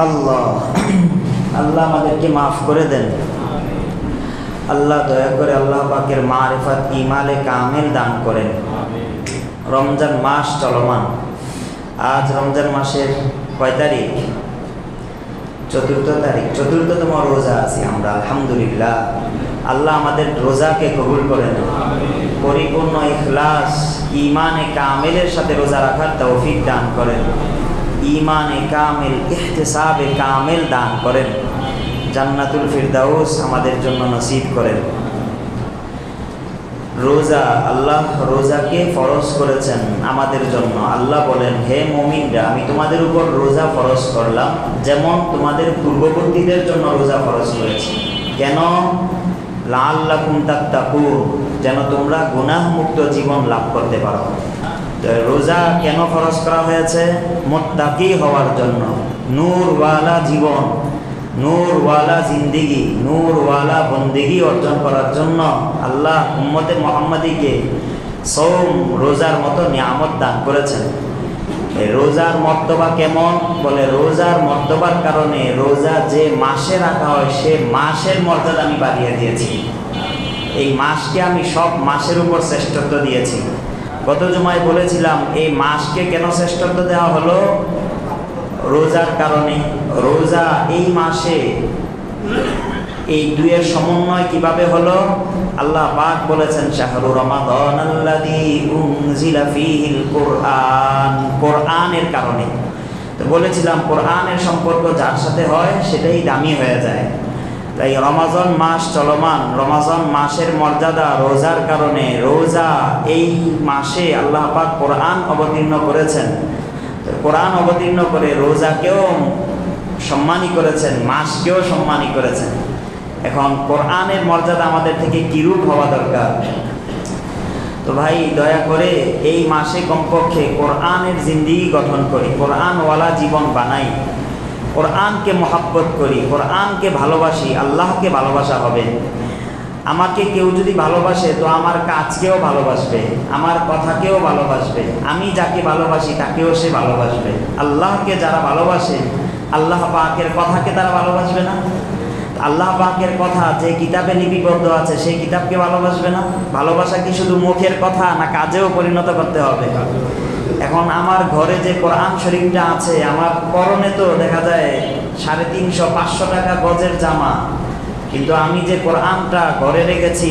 আল্লাহ আল্লাহ আমাদেরকে মাফ করে দেন। আল্লাহ দয়া করে আল্লাহ পাকের মারিফাত ইমালে কামেল দান করেন। রমজান মাস চলমান, আজ রমজান মাসের কয় তারিখ? 4 তারিখ, 4তম রোজা আছি আমরা আলহামদুলিল্লাহ। আল্লাহ আমাদের রোজাকে কবুল করে নেন, পরিপূর্ণ ইখলাস ইমানে কামেলের সাথে রোজা রাখার তৌফিক দান করেন, ইমানে কামেল ইহতিসাবে কামেল দান করেন, জান্নাতুল ফিরদাউস আমাদের জন্য নসিব করেন। রোজা, আল্লাহ রোজাকে ফরজ করেছেন আমাদের জন্য। আল্লাহ বলেন, হে মুমিনরা, আমি তোমাদের উপর রোজা ফরজ করলাম যেমন তোমাদের পূর্ববর্তীদের জন্য রোজা ফরজ করেছি। কেন? লাআল্লাকুম তাত্তাকুন, যেন তোমরা গুনাহ মুক্ত জীবন লাভ করতে পারো। রোজা কেন ফরজ করা হয়েছে? মুত্তাকি হওয়ার জন্য, নূরওয়ালা জীবন, নূরওয়ালা জিন্দিগি, নূরওয়ালা বন্দেগি অর্জন করার জন্য আল্লাহ উম্মতে মুহাম্মাদিকে সওম রোজার মতো নিয়ামত দান করেছেন। এই রোজার মর্তবা কেমন? বলে রোজার মর্তবার কারণে রোজা যে মাসে রাখা হয় সে মাসের মর্যাদা আমি বাড়িয়ে দিয়েছি। এই মাসকে আমি সব মাসের উপর শ্রেষ্ঠত্ব দিয়েছি। গত জুমায় বলেছিলাম এই মাসকে কেন শ্রেষ্ঠত্ব দেওয়া হলো? রোজার কারণে। রোজা এই মাসে এই দুইয়ের সমন্বয় কিভাবে হলো? আল্লাহ পাক বলেছেন, শাহরু রমাদান আল্লাযী উনজিলা ফীহিল কুরআন, কোরআনের কারণে। তো বলেছিলাম কোরআনের সম্পর্ক যার সাথে হয় সেটাই দামি হয়ে যায়। তাই রমাজান মাস চলমান, রমাজান মাসের মর্যাদা রোজার কারণে। রোজা এই মাসে আল্লাহ পাক কোরআন অবতীর্ণ করেছেন। কোরআন অবতীর্ণ করে রোজাকেও সম্মানী করেছেন, মাসকেও সম্মানী করেছেন। এখন কোরআনের মর্যাদা আমাদের থেকে কিরূপ হওয়া দরকার? তো ভাই দয়া করে এই মাসে কমপক্ষে কোরআনের জিন্দেগি গঠন করি, কোরআনওয়ালা জীবন বানাই, কোরআনকে মহাব্বত করি, কোরআনকে ভালোবাসি। আল্লাহকে ভালোবাসা হবে। আমাকে কেউ যদি ভালোবাসে তো আমার কাজকেও ভালোবাসবে, আমার কথাকেও ভালোবাসবে। আমি যাকে ভালোবাসি তাকেও সে ভালোবাসবে। আল্লাহকে যারা ভালোবাসে আল্লাহ পাকের কথাকে তারা ভালোবাসবে না? আল্লাহ পাকের কথা যে কিতাবে লিপিবদ্ধ আছে সেই কিতাবকে ভালোবাসবে না? ভালোবাসা কি শুধু মুখের কথা, না কাজেও পরিণত করতে হবে? এখন আমার ঘরে যে কোরআন শরীফটা আছে, আমার পরনে তো দেখা যায় 350-500 টাকা গজের জামা, কিন্তু আমি যে কোরআনটা ঘরে রেখেছি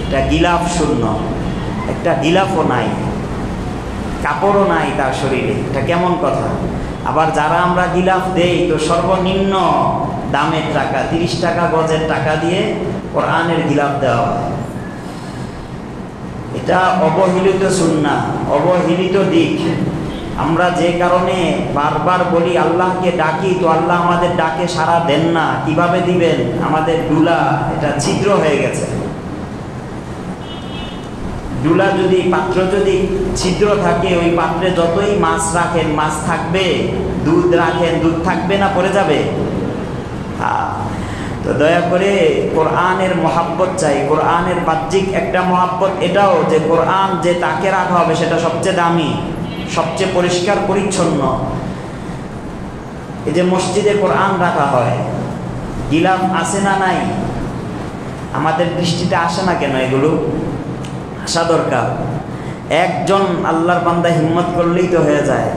এটা গিলাফ শূন্য, একটা গিলাফও নাই, কাপড়ও নাই তার শরীরে। এটা কেমন কথা? আবার যারা আমরা গিলাফ দেই তো সর্বনিম্ন দামের টাকা, 30 টাকা গজের টাকা দিয়ে কোরআনের গিলাফ দেওয়া হয়। এটা অবহেলিত সুন্নাহ, অবহেলিত দিক। আমরা যে কারণে বারবার বলি আল্লাহকে ডাকি, তো আল্লাহ আমাদের ডাকে সাড়া দেন না। কিভাবে দিবেন? আমাদের ডুলা এটা ছিদ্র হয়ে গেছে। ডুলা যদি, পাত্র যদি ছিদ্র থাকে, ওই পাত্রে যতই মাছ রাখেন মাছ থাকবে, দুধ রাখেন দুধ থাকবে না, পড়ে যাবে। তো দয়া করে কোরআনের মহাব্বত চাই। কোরআনের বাহ্যিক একটা মহাব্বত এটাও যে কোরআন যে তাকে রাখা হবে সেটা সবচেয়ে দামি, সবচেয়ে পরিষ্কার পরিচ্ছন্ন। এই যে মসজিদে কোরআন রাখা হয়, গিলাফ আসে না নাই? আমাদের দৃষ্টিতে আসে না কেন? এগুলো আসা দরকার। একজন আল্লাহর বান্দা হিম্মত করলেই তো হয়ে যায়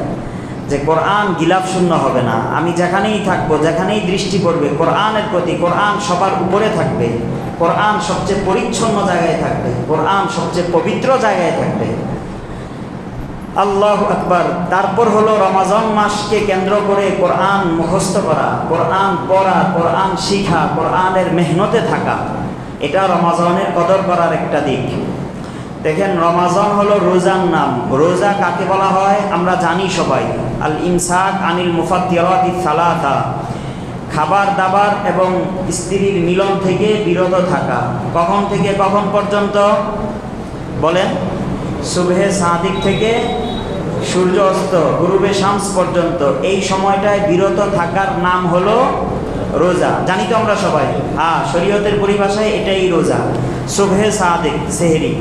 যে কোরআন গিলাফ শূন্য হবে না। আমি যেখানেই থাকবো, যেখানেই দৃষ্টি পড়বে কোরআনের প্রতি, কোরআন সবার উপরে থাকবে, কোরআন সবচেয়ে পরিচ্ছন্ন জায়গায় থাকবে, কোরআন সবচেয়ে পবিত্র জায়গায় থাকবে। আল্লাহু আকবার। তারপর হলো রমাজান মাসকে কেন্দ্র করে কোরআন মুখস্থ করা, কোরআন পড়া, কোরআন শিখা, কোরআনের মেহনতে থাকা। এটা রমাজানের কদর করার একটা দিক। দেখেন, রমাজান হলো রোজার নাম। রোজা কাকে বলা হয় আমরা জানি সবাই। আল ইমসাক আনিল মুফাত্তিরাতি সালাসা, খাবার দাবার এবং স্ত্রীর মিলন থেকে বিরত থাকা। কখন থেকে কখন পর্যন্ত বলেন? সুবহে সাদিক থেকে সূর্য অস্ত, গুরুবে শামস পর্যন্ত। এই সময়টায় বিরত থাকার নাম হলো রোজা। জানি তো আমরা সবাই। শরীয়তের পরিভাষায় এটাই রোজা। সুবহে সাদিক, সেহরি,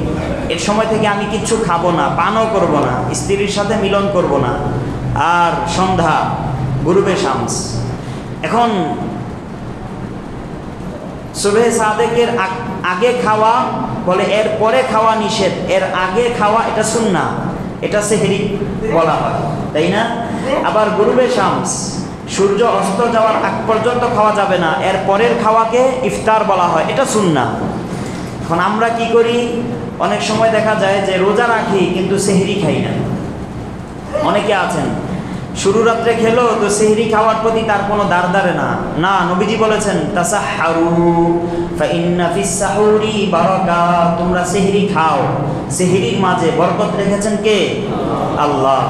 এর সময় থেকে আমি কিচ্ছু খাবো না, পানও করব না, স্ত্রীর সাথে মিলন করব না। আর সন্ধ্যা, গুরুবে শামস, এখন সুবহে সাদেকের আগে খাওয়া বলে, এর পরে খাওয়া নিষেধ, এর আগে খাওয়া এটা সুন্নাহ, এটা সেহরি বলা হয়, তাই না? আবার গুরুবে শামস, সূর্য অস্ত যাওয়ার আগ পর্যন্ত খাওয়া যাবে না, এর পরের খাওয়াকে ইফতার বলা হয়, এটা সুন্নাহ। এখন আমরা কি করি, অনেক সময় দেখা যায় যে রোজা রাখি কিন্তু সেহরি খাই না। অনেকে আছেন শুরু রাত্রে খেলো তো সেহরি খাওয়ার প্রতি তার কোনো দাঁড় না। না, নবীজি বলেছেন তাসাহহারু ফাইন্না ফিস সাহুরি বারাকা, তোমরা সেহরি খাও, সেহরির মাঝে বরকত রেখেছেন কে? আল্লাহ।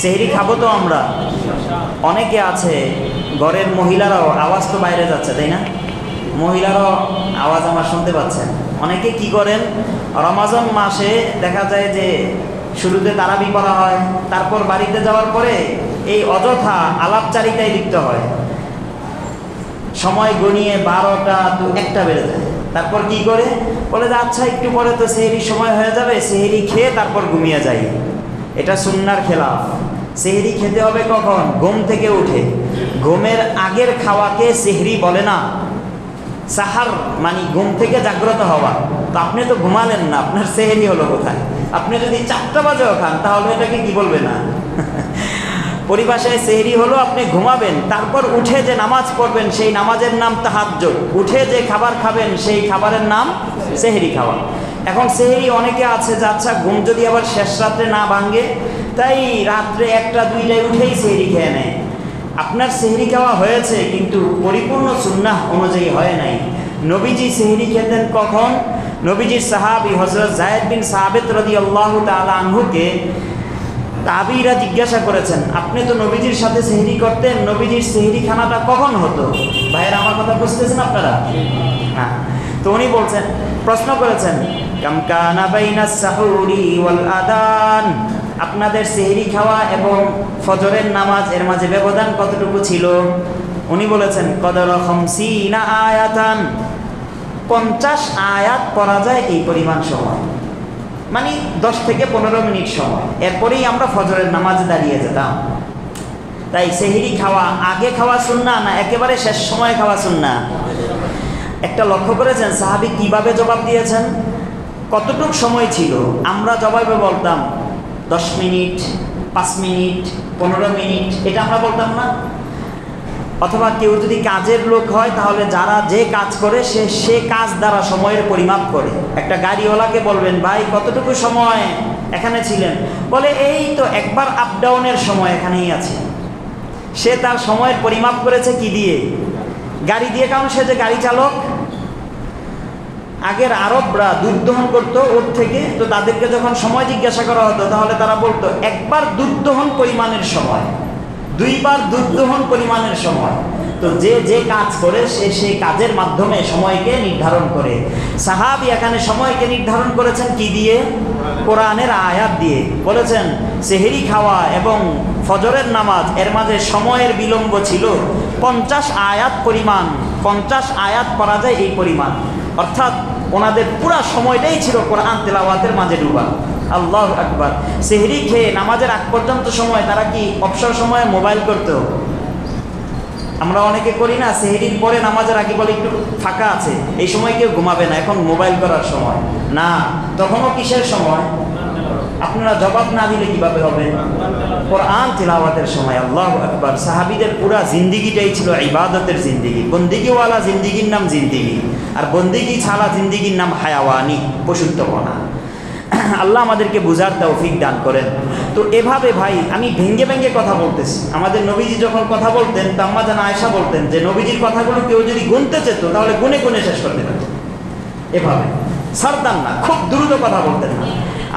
সেহরি খাবো তো আমরা। অনেকে আছে ঘরের মহিলারাও, আওয়াজ তো বাইরে যাচ্ছে তাই না, মহিলারাও আওয়াজ আমার শুনতে পাচ্ছেন। অনেকে কি করেন, রমাজান মাসে দেখা যায় যে শুরুতে তারাবি পড়া হয়, তারপর বাড়িতে যাওয়ার পরে এই অযথা আলাপচারিতায় লিপ্ত হয়, সময় গণিয়ে 12টা তো 1টা বেড়ে যায়। তারপর কি করে, বলে যে আচ্ছা একটু পরে তো সেহরির সময় হয়ে যাবে, সেহরি খেয়ে তারপর ঘুমিয়ে যাই। এটা সুন্নাহর খেলাফ। সেহরি খেতে হবে কখন? ঘুম থেকে উঠে। ঘুমের আগের খাওয়াকে সেহরি বলে না। সাহার মানে ঘুম থেকে জাগ্রত হওয়া। তো আপনি তো ঘুমালেন না, আপনার সেহরি হলো কোথায়? আপনি যদি 4টা বাজেও খান তাহলে এটাকে কি বলবে না? পরিভাষায় সেহরি হলো আপনি ঘুমাবেন, তারপর উঠে যে নামাজ পড়বেন সেই নামাজের নাম তাহাজ্জুদ, উঠে যে খাবার খাবেন সেই খাবারের নাম সেহরি খাওয়া। এখন সেহরি অনেকে আছে যে আচ্ছা ঘুম যদি আবার শেষ রাত্রে না ভাঙে, তাই রাত্রে 1টা 2টায় উঠেই সেহরি খেয়ে নেয়। আপনার সেহরি খাওয়া হয়েছে কিন্তু পরিপূর্ণ সুন্নাহ অনুযায়ী হয় নাই। নবীজি সেহরি খেতেন কখন? নবীজির সাহাবী হযরত যায়েদ বিন সাবিত রাদিয়াল্লাহু তাআলা আনহুকে তাবিরা জিজ্ঞাসা করেছেন, আপনি তো নবীজির সাথে সেহরি করতেন, নবীজির সেহরি খানাটা কখন হতো? ভাইয়েরা আমার কথা বুঝতেছেন আপনারা? হ্যাঁ। তো উনি বলছেন, প্রশ্ন করেছেন, কাম কানা বাইনাস সাহুরি ওয়াল আদান, আপনাদের সেহরি খাওয়া এবং ফজরের নামাজ এর মাঝে ব্যবধান কতটুকু ছিল? উনি বলেছেন কদর 50 আয়াতান, 50 আয়াত পড়া যায় এই পরিমাণ সময়, মানে 10 থেকে 15 মিনিট সময়। এরপরেই আমরা ফজরের নামাজে দাঁড়িয়ে যেতাম। তাই সেহরি খাওয়া আগে খাওয়া সুন্নাহ না একেবারে শেষ সময়ে খাওয়া সুন্নাহ? একটা লক্ষ্য করেছেন সাহাবী কিভাবে জবাব দিয়েছেন? কতটুক সময় ছিল? আমরা জবাবে বলতাম 10 মিনিট, 5 মিনিট, 15 মিনিট, এটা আমরা বলতাম না? অথবা কেউ যদি কাজের লোক হয় তাহলে যারা যে কাজ করে সে কাজ দ্বারা সময়ের পরিমাপ করে। একটা গাড়িওয়ালাকে বলবেন, ভাই কতটুকু সময় এখানে ছিলেন? বলে এই তো একবার আপ ডাউনের সময় এখানেই আছে। সে তার সময়ের পরিমাপ করেছে কি দিয়ে? গাড়ি দিয়ে, কারণ সে যে গাড়ি চালক। আগের আরবরা দুধ দহন করতো ওর থেকে, তো তাদেরকে যখন সময় জিজ্ঞাসা করা হতো তাহলে তারা বলতো একবার দুধ দহন পরিমাণের সময়, 2বার দুধ দহন পরিমাণের সময়। তো যে কাজ করে সেই কাজের মাধ্যমে সময়কে নির্ধারণ করে। সাহাবী এখানে সময়কে নির্ধারণ করেছেন কি দিয়ে? কোরআনের আয়াত দিয়ে। বলেছেন সেহরি খাওয়া এবং ফজরের নামাজ এর মাঝে সময়ের বিলম্ব ছিল 50 আয়াত পরিমাণ, 50 আয়াত পড়া যায় এই পরিমাণ। অর্থাৎ ওনাদের পুরা সময়টাই ছিল কোরআন তেলাওয়াতের মাঝে ডুবা। আল্লাহু আকবার। সেহরি খেয়ে নামাজের আগ পর্যন্ত সময় তারা কি অবসর সময়ে মোবাইল করতো? আমরা অনেকে করি না, সেহরির পরে নামাজের আগে বলে একটু ফাঁকা আছে, এই সময় কেউ ঘুমাবে না, এখন মোবাইল করার সময় না। তখনও কিসের সময়? আপনারা জবাব না দিলে কিভাবে হবে? কোরআন তিলাওয়াতের সময়। আল্লাহু আকবার। সাহাবীদের পুরা জিন্দিগিটাই ছিল ইবাদতের জিন্দিগি। বন্দিগিওয়ালা জিন্দিগির নাম জিন্দিগি, আর বন্দিগি ছাড়া জিন্দিগির নাম হায়াওয়ানি, পশুত্বপনা। আল্লাহ আমাদেরকে বুঝার তৌফিক দান করেন। তো এভাবে ভাই আমি ভেঙ্গে ভেঙ্গে কথা বলতেছি। আমাদের নবীজি যখন কথা বলতেন তো আম্মা জান আয়েশা বলতেন যে নবীজির কথাগুলো কেউ যদি গুনতে চেত তাহলে গুনে গুনে শেষ করতে পারত। এভাবে সারদান না, খুব দ্রুত কথা বলতেন না।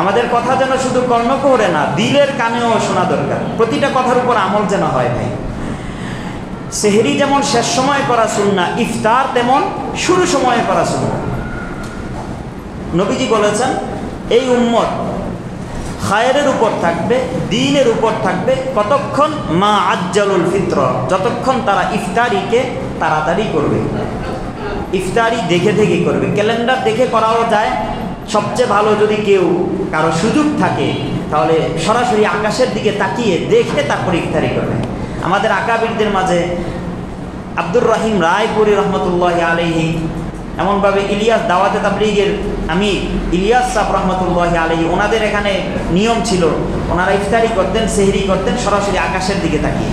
আমাদের কথা যেন শুধু কর্ণকুহরে না, দিলের কানেও শোনা দরকার। প্রতিটা কথার উপর আমল যেন হয় ভাই। সেহরি যেমন শেষ সময় করা সুন্নাহ, ইফতার তেমন শুরু সময়ে করা সুন্নাহ। নবীজি বলেছেন এই উম্মত খায়রের উপর থাকবে, দ্বীনের উপর থাকবে কতক্ষণ? মা আজ্জালুল ফিত্র, যতক্ষণ তারা ইফতারিকে তাড়াতাড়ি করবে। ইফতারি দেখে দেখে করবে, ক্যালেন্ডার দেখে করাও যায়। সবচেয়ে ভালো যদি কেউ কারো সুযোগ থাকে তাহলে সরাসরি আকাশের দিকে তাকিয়ে দেখে তারপর ইফতারি করবে। আমাদের আকাবিরদের মাঝে আব্দুর রহিম রায়পুরি রহমতুল্লাহ আলাইহি, এমনভাবে ইলিয়াস দাওয়াতে তাবলীগের আমির ইলিয়াস সাহেব রহমতুল্লাহ আলাইহি, ওনাদের এখানে নিয়ম ছিল ওনারা ইফতারি করতেন, সেহরি করতেন সরাসরি আকাশের দিকে তাকিয়ে।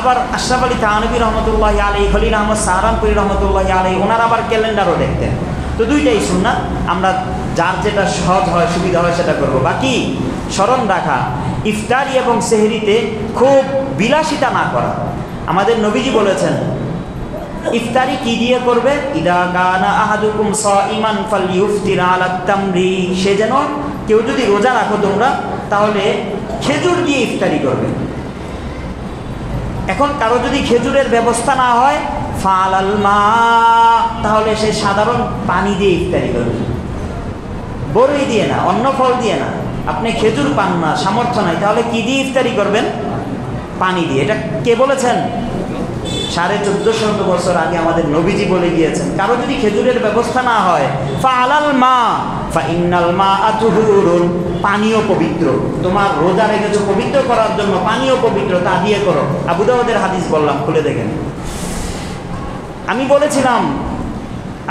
আবার আশরাফ আলী থানভী রহমতুল্লাহ আলাইহি, খলিল আহমদ সাহারানপুরি রহমতুল্লাহ আলাইহি, ওনারা আবার ক্যালেন্ডারও দেখতেন। তো দুইটাই সুন্নাত, আমরা যার যেটা সহজ হয় সুবিধা হয় সেটা করব। বাকি স্মরণ রাখা, ইফতারি এবং সেহরিতে খুব বিলাসিতা না করা। আমাদের নবীজি বলেছেন ইফতারি কি দিয়ে করবে, ইদা কানা আহাদুকুম সাইমান ফালইফতির আলা তামরি, সে যেন কেউ যদি রোজা রাখো তোমরা তাহলে খেজুর দিয়ে ইফতারি করবে। এখন কারো যদি খেজুরের ব্যবস্থা না হয় ফালাল মা, তাহলে সে সাধারণ পানি দিয়ে ইফতারি করবে, বড়ই দিয়ে না, অন্য ফল দিয়ে না। আপনি খেজুর পান না, সামর্থ্য নাই, তাহলে কি দিয়ে ইফতারি করবেন? পানি দিয়ে। এটা কে বলেছেন? 1450 বছর আগে আমাদের নবীজি বলে গিয়েছেন কারো যদি খেজুরের ব্যবস্থা না হয় ফালাল মা ফাইন্নাল মা আতুহুরুন, পানিও পবিত্র, তোমার রোজা রেখেছো পবিত্র করার জন্য, পানিও পবিত্র, তা দিয়ে করো। আবু দাউদের হাদিস বললাম, খুলে দেখেন। আমি বলেছিলাম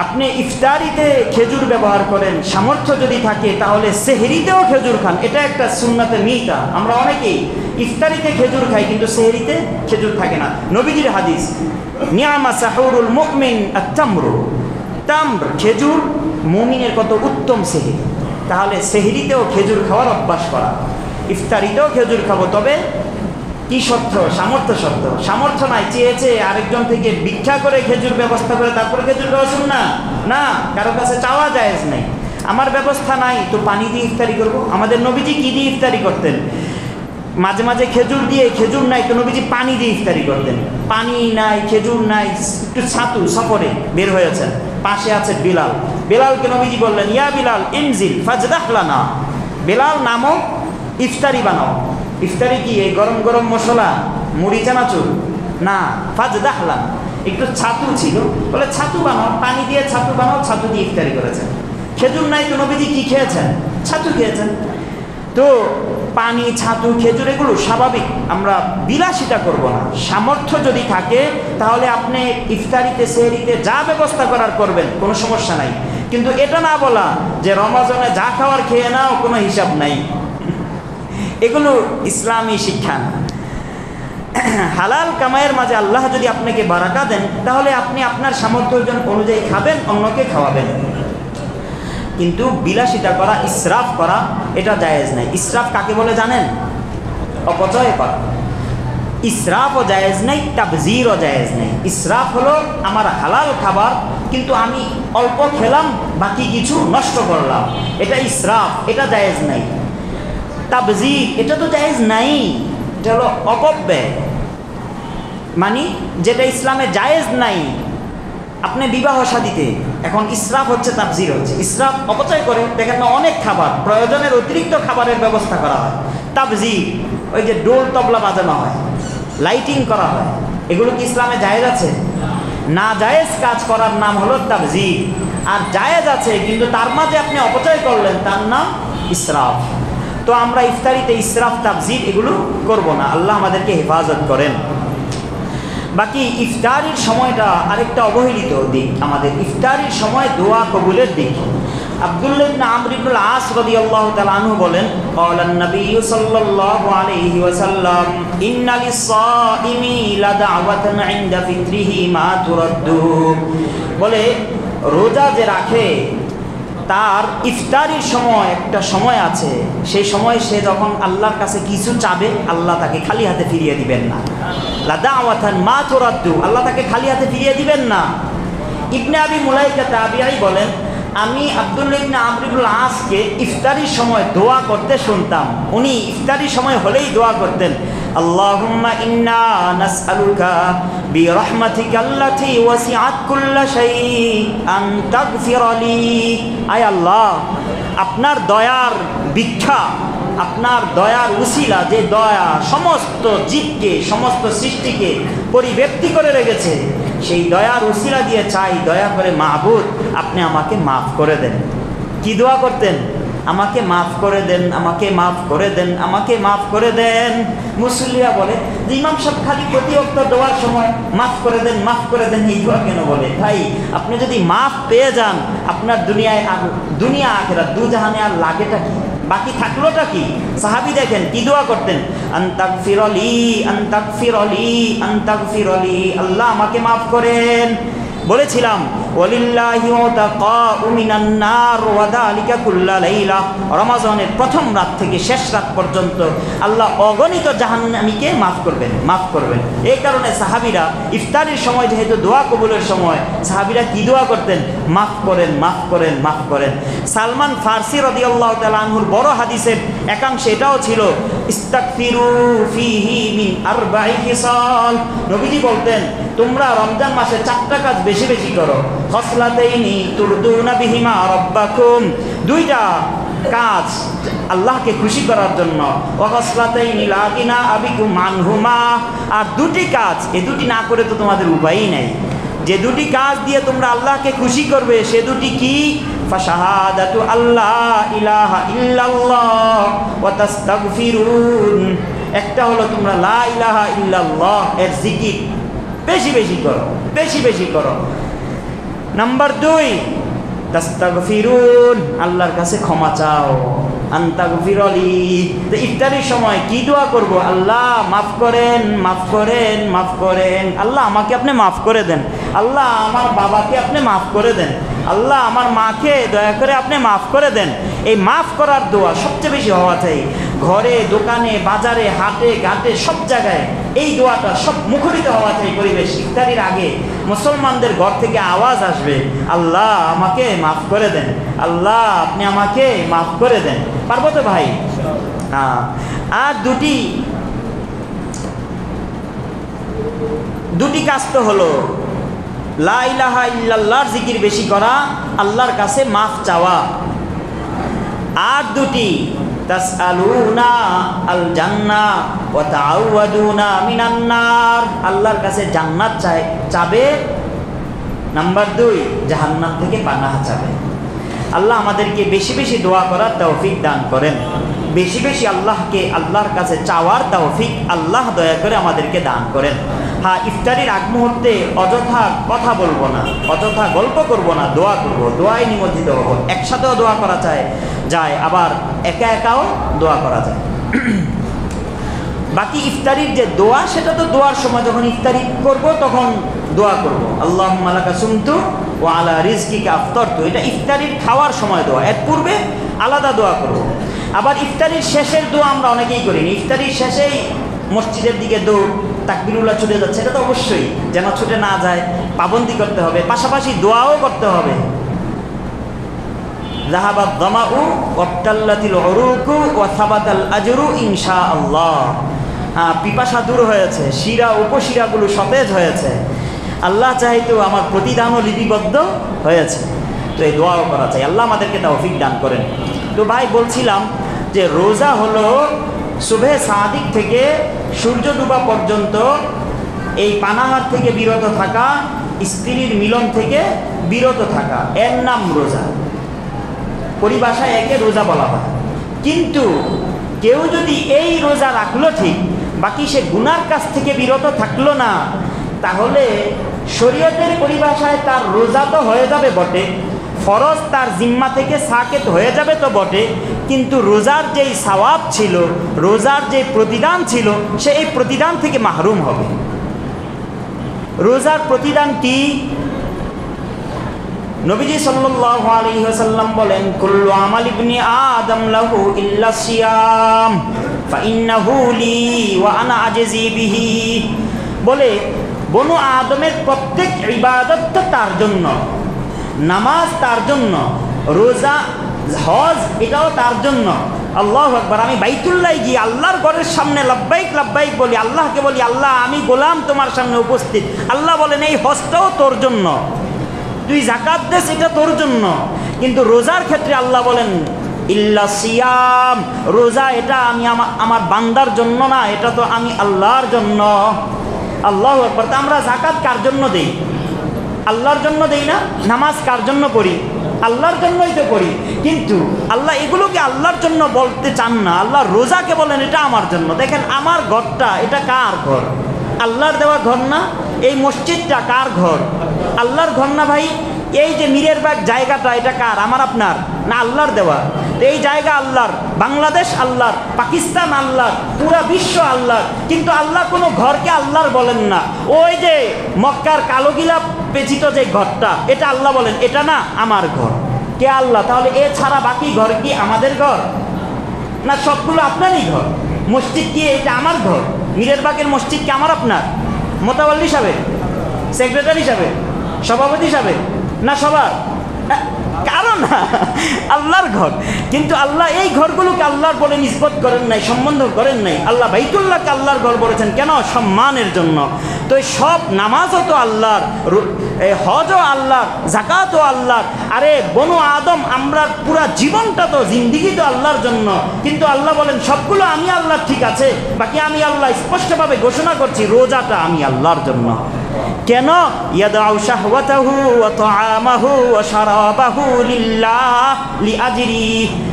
আপনি ইফতারিতে খেজুর ব্যবহার করেন, সামর্থ্য যদি থাকে তাহলে সেহরিতেও খেজুর খান, এটা একটা সুন্নাতে মিতা। আমরা অনেকেই ইফতারিতে খেজুর খাই কিন্তু সেহরিতে খেজুর থাকে না। নবীজির হাদিস, নিয়ামা সাহুরুল মুমিন আত-তামরু, তামর খেজুর মুমিনের কত উত্তম সেহরি। তাহলে সেহরিতেও খেজুর খাওয়ার অভ্যাস করা, ইফতারিতেও খেজুর খাবো, তবে কি শর্ত? সামর্থ্য শর্ত। সামর্থ্য নাই, চেয়েছে আরেকজন থেকে ভিক্ষা করে খেজুর ব্যবস্থা করে তারপরে খেজুর খাওয়া সুন্নাহ না, কারো কাছে চাওয়া জায়েজ নাই। আমার ব্যবস্থা নাই তো পানি দিয়ে ইফতারি করব। আমাদের নবীজি কি দিয়ে ইফতারি করতেন? মাঝে মাঝে খেজুর দিয়ে, খেজুর নাই তো নবীজি পানি দিয়ে ইফতারি করতেন। পানি নাই, খেজুর নাই, একটু ছাতু, সফরে বের হয়েছেন, পাশে আছে বিলাল। বিলালকে নবীজি বললেন, ইয়া বিলাল ইনজিল ফাজদাহ লানা, বিলাল নামো, ইফতারি বানাও। ইফতারি কি এই গরম গরম মশলা, মুড়ি চানাচুর না, ফাজদাহ লানা, একটু ছাতু ছিল, বলে ছাতু বানাও, পানি দিয়ে ছাতু বানাও, ছাতু দিয়ে ইফতারি করেছেন। খেজুর নাই তো নবীজি কি খেয়েছেন? ছাতু খেয়েছেন। তো পানি, ছাতু, খেজুর এগুলো স্বাভাবিক, আমরা বিলাসিতা করব না। সামর্থ্য যদি থাকে তাহলে আপনি ইফতারিতে সেহরিতে যা ব্যবস্থা করার করবেন, কোনো সমস্যা নাই। কিন্তু এটা না বলা যে রমজানে যা খাওয়ার খেয়ে নাও, কোনো হিসাব নাই, এগুলো ইসলামী শিক্ষা না। হালাল কামাইয়ের মাঝে আল্লাহ যদি আপনাকে বারাকা দেন তাহলে আপনি আপনার সামর্থ্য অনুযায়ী খাবেন, অন্যকে খাওয়াবেন। কিন্তু বিলাসিতা করা, ইসরাফ করা, এটা জায়েজ নাই। ইসরাফ কাকে বলে জানেন? অপচয় করা। ইসরাফও জায়েজ নাই, তাবযীরও জায়েজ নাই। ইসরাফ হলো আমার হালাল খাবার কিন্তু আমি অল্প খেলাম, বাকি কিছু নষ্ট করলাম, এটা ইসরাফ, এটা জায়েজ নাই। তাবযীর এটা তো জায়েজ নাই, এটা হলো অপব্যয়, মানে যেটা ইসলামে জায়েজ নাই। আপনি বিবাহ শাদীতে এখন ইসরাফ হচ্ছে, তাবযীর হচ্ছে। ইসরাফ অপচয় করে, দেখেন না অনেক খাবার, প্রয়োজনের অতিরিক্ত খাবারের ব্যবস্থা করা হয়। তাবযীর ওই যে ডোল তবলা বাজানো হয়, লাইটিং করা হয়, এগুলো কি ইসলামে জায়েজ আছে? না জায়েজ কাজ করার নাম হলো তাবযীর। আর জায়েজ আছে কিন্তু তার মাঝে আপনি অপচয় করলেন, তার নাম ইসরাফ। তো আমরা ইফতারিতে ইসরাফ, তাবযীর এগুলো করব না, আল্লাহ আমাদেরকে হেফাজত করেন। বাকি ইফতারির সময়টা আরেকটা অবহেলিত দিক, আমাদের ইফতারির সময় দোয়া কবুলের দিক। আব্দুল্লাহ ইবনে আমর ইবনে আস রাদিয়াল্লাহু তাআলা আনহু বলেন, ক্বালান নবী সাল্লাল্লাহু আলাইহি ওয়াসাল্লাম, ইন্না লিস-সাইমি লাদাওয়াতান ইনদা ফিত্রিহি মা তুরাদ্দু, বলে রোজা যে রাখে তার ইফতারির সময় একটা সময় আছে, সেই সময় সে যখন আল্লাহর কাছে কিছু চাবে আল্লাহ তাকে খালি হাতে ফিরিয়ে দিবেন না। লাদাওয়াতান মা তুরাদ্দু, আল্লাহ তাকে খালি হাতে ফিরিয়ে দিবেন না। ইবনে আবি মুলাইকা তাবিঈ বলেন, আমি আব্দুল্লাহ ইবনে আমর ইবনে আসকে ইফতারির সময় দোয়া করতে শুনতাম। উনি ইফতারির সময় হলেই দোয়া করতেন, আল্লাহুম্মা ইন্না নাসআলুকা বিরহমাতিকা আল্লাতী ওয়াসিআত কুল্লা শাইইন আন তাগফির লি, আয় আল্লাহ আপনার দয়ার ভিক্ষা, আপনার দয়ার উসিলা, যে দয়া সমস্ত জীবকে, সমস্ত সৃষ্টিকে পরিব্যাপ্তি করে রেখেছে, সেই দয়ার উসিলা দিয়ে চাই, দয়া করে মাহবুদ আপনি আমাকে মাফ করে দেন। কি দোয়া করতেন? আমাকে মাফ করে দেন, আমাকে মাফ করে দেন, আমাকে মাফ করে দেন। মুসল্লিরা বলে যে ইমাম সাহেব খালি প্রতি ওয়াক্ত দোয়ার সময় মাফ করে দেন, মাফ করে দেন, এই দোয়া কেন বলে? ভাই, আপনি যদি মাফ পেয়ে যান, আপনার দুনিয়ায় দুনিয়া আখিরাত দু জাহানে আর লাগেটা কি, বাকি থাকলোটা কি? সাহাবী দেখেন কি দোয়া করতেন, আনতাগফিরলি আনতাগফিরলি আনতাগফিরলি, আল্লাহ আমাকে মাফ করেন। বলেছিলাম ওয়ালিল্লাহি ওয়াতাকাউ মিনান নার ওয়া যালিকা কুল্লা লাইলা, রমজানের প্রথম রাত থেকে শেষ রাত পর্যন্ত আল্লাহ অগণিত জাহান্নামীকে মাফ করবেন, মাফ করবেন। এই কারণে সাহাবীরা ইফতারের সময়, যেহেতু দোয়া কবুলের সময়, সাহাবীরা কি দোয়া করতেন? মাফ করেন, মাফ করেন, মাফ করেন। সালমান ফারসি রাদিয়াল্লাহু তাআলা আনহুর বড় হাদিসের একাংশে এটাও ছিল, ইস্তাগফিরু ফীহি মিন আরবা'i খিসাল। নবীজি বলতেন তোমরা রমজান মাসে 4টা কাজ বেশি বেশি করো। খসলাতাইনি তুরদুনা বিহিমা রাব্বাকুম, 2টা কাজ আল্লাহকে খুশি করার জন্য। ওয়া খসলাতাইনি লা গিনা আবিকুম আনহুমা, আর 2টি কাজ, এই 2টি না করে তো তোমাদের উপায়ই নাই। যে 2টি কাজ দিয়ে তোমরা আল্লাহকে খুশি করবে সে 2টি কি? ফাশাহাদাতু আল্লাহ ইলাহা ইল্লাল্লাহ ওয়া তাস্তাগফিরুন, একটা হলো তোমরা লা ইলাহা ইল্লাল্লাহ এর জিকির বেশি বেশি করো, বেশি বেশি করো। নাম্বার 2 তাস্তাগফিরুন, আল্লাহর কাছে ক্ষমা চাও। আনতাগফিরলি, তো ইফতারির সময় কি দোয়া করব? আল্লাহ মাফ করেন, মাফ করেন, মাফ করেন। আল্লাহ আমাকে আপনি মাফ করে দেন, আল্লাহ আমার বাবাকে আপনি মাফ করে দেন, আল্লাহ আমার মাকে দয়া করে আপনি মাফ করে দেন। এই মাফ করার দোয়া সবচেয়ে বেশি হওয়া চাই। ঘরে, দোকানে, বাজারে, হাটে, ঘাটে, সব জায়গায় এই দোয়াটা সব মুখরিত হওয়া চাই। পরিবেশ ইফতারির আগে মুসলমানদের ঘর থেকে আওয়াজ আসবে, আল্লাহ আমাকে মাফ করে দেন, আল্লাহ আপনি আমাকে মাফ করে দেন। পারবো তো ভাই? হ্যাঁ। আর দুটি কাজ তো হলো, লা ইলাহা ইল্লাল্লাহর জিকির বেশি করা, আল্লাহর কাছে মাফ চাওয়া। আর 2টি, তাসআলুনা আল জান্নাহ ওয়া তাআওয়াদুনা মিনান নার, আল্লাহর কাছে জান্নাত চাবে। নাম্বার 2, জাহান্নাম থেকে পানাহ চাবে। আল্লাহ আমাদেরকে বেশি বেশি দোয়া করার তৌফিক দান করেন, বেশি বেশি আল্লাহর কাছে চাওয়ার তৌফিক আল্লাহ দয়া করে আমাদেরকে দান করেন। হ্যাঁ, ইফতারির আগ মুহূর্তে অযথা কথা বলবো না, অযথা গল্প করব না, দোয়া করব, দোয়ায় নিমজ্জিত হব। একসাথেও দোয়া করা যায়, আবার একা একাও দোয়া করা যায়। বাকি ইফতারির যে দোয়া, সেটা তো দোয়ার সময় যখন ইফতারি করব তখন দোয়া করব, আল্লাহুম্মা লাকা সুমতু ওয়া আলা রিজকিকা আফতারতু, এটা ইফতারির খাওয়ার সময় দোয়া। এর পূর্বে আলাদা দোয়া করব। আবার ইফতারির শেষের দোয়া আমরা অনেকেই করিনি। ইফতারির শেষেই মসজিদের দিকে দৌড়, তাকবীরুল্লাহ ছুটে যাচ্ছে, এটা তো অবশ্যই যেন ছুটে না যায়, পাবন্দি করতে হবে। পাশাপাশি দোয়াও করতে হবে। যাহাবাদ যামাউ ওয়াবতাল্লাতিল উরুকু ওয়া সাবাতাল আজরু ইনশাআল্লাহ, পিপাসা দূর হয়েছে, শিরা উপশিরাগুলো সতেজ হয়েছে, আল্লাহ চাইতো আমার প্রতিদানও লিপিবদ্ধ হয়েছে। তো এই দোয়াও করা চাই, আল্লাহ আমাদেরকে তৌফিক দান করেন। তো ভাই বলছিলাম যে রোজা হলো সুবহে সাদিক থেকে সূর্য ডুবা পর্যন্ত এই পানাহার থেকে বিরত থাকা, স্ত্রীর মিলন থেকে বিরত থাকা, এর নাম রোজা। পরিভাষায় একে রোজা বলা হয়। কিন্তু কেউ যদি এই রোজা রাখলো ঠিক, বাকি সে গুনার কাছ থেকে বিরত থাকলো না, তাহলে শরীয়তের পরিভাষায় তার রোজা তো হয়ে যাবে বটে, ফরজ তার জিম্মা থেকে সাকেত হয়ে যাবে তো বটে, কিন্তু রোজার যেই সওয়াব ছিল, রোজার যে প্রতিদান ছিল, সে এই প্রতিদান থেকে মাহরুম হবে। রোজার প্রতিদান কি? নবীজি সাল্লাল্লাহু আলাইহি ওয়াসাল্লাম বলেন, কুল্লু আমাল ইবনি আদম লাহু ইল্লা সিয়াম ফাইন্নাহু লি ওয়া আনা আজজি বিহি। বলে বনু আদমের প্রত্যেক ইবাদত তো তার জন্য, নামাজ তার জন্য, রোজা, হজ এটাও তার জন্য। আল্লাহু আকবার। আমি বাইতুল্লাহ গিয়ে আল্লাহর ঘরের সামনে লাব্বাইক লাব্বাইক বলি, আল্লাহকে বলি, আল্লাহ আমি গোলাম তোমার সামনে উপস্থিত। আল্লাহ বলেন এই হজটাও তোর জন্য, তুই যাকাত দেস এটা তোর জন্য। কিন্তু রোজার ক্ষেত্রে আল্লাহ বলেন ইল্লা সিয়াম, রোজা এটা আমি আমার বান্দার জন্য না, এটা তো আমি আল্লাহর জন্য। আল্লাহু আকবার। তা আমরা যাকাত কার জন্য দেই? আল্লাহর জন্য দেই না? নামাজ কার জন্য পড়ি? আল্লাহর জন্যই তো করি, কিন্তু আল্লাহ এগুলোকে আল্লাহর জন্য বলতে চান না। আল্লাহ রোজাকে বলেন এটা আমার জন্য। দেখেন আমার ঘরটা, এটা কার ঘর? আল্লাহর দেওয়া ঘর না? এই মসজিদটা কার ঘর? আল্লাহর ঘর না ভাই? এই যে মীরের বাগ জায়গাটা, এটা কার? আমার আপনার না আল্লাহর দেওয়া? তো এই জায়গা আল্লাহর, বাংলাদেশ আল্লাহর, পাকিস্তান আল্লাহর, পুরা বিশ্ব আল্লাহর, কিন্তু আল্লাহ কোনো ঘরকে আল্লাহর বলেন না। ওই যে মক্কার কালোগিলা পেচিত যে ঘরটা, এটা আল্লাহ বলেন এটা না আমার ঘর। কে? আল্লাহ। তাহলে এছাড়া বাকি ঘর কি আমাদের ঘর না? সবগুলো আপনারই ঘর। মসজিদ কি এটা আমার ঘর? মীরের বাগের মসজিদ কি আমার আপনার? মোতাওয়াল্লি সাহেব, সেক্রেটারি সাহেব, সভাপতি সাহেব না সবার? কারণ আল্লাহর ঘর। কিন্তু আল্লাহ এই ঘরগুলোকে আল্লাহর বলে নিসবত করেন নাই, সম্বন্ধ করেন নাই। আল্লাহ বাইতুল্লাহকে আল্লাহর ঘর বলেছেন। কেন? সম্মানের জন্য। তো এই সব নামাজও তো আল্লাহর, হজও আল্লাহর, জাকাতও আল্লাহর। আরে বনু আদম আমরা পুরা জীবনটা তো জিন্দিগি তো আল্লাহর জন্য, কিন্তু আল্লাহ বলেন সবগুলো আমি আল্লাহর, ঠিক আছে, বাকি আমি আল্লাহ স্পষ্টভাবে ঘোষণা করছি রোজাটা আমি আল্লাহর জন্য। কেন? ইয়াদাউ শাহওয়াতাহু ওয়া তাআমাহু ওয়া শারাবাহু লিল্লাহ লিআজরি।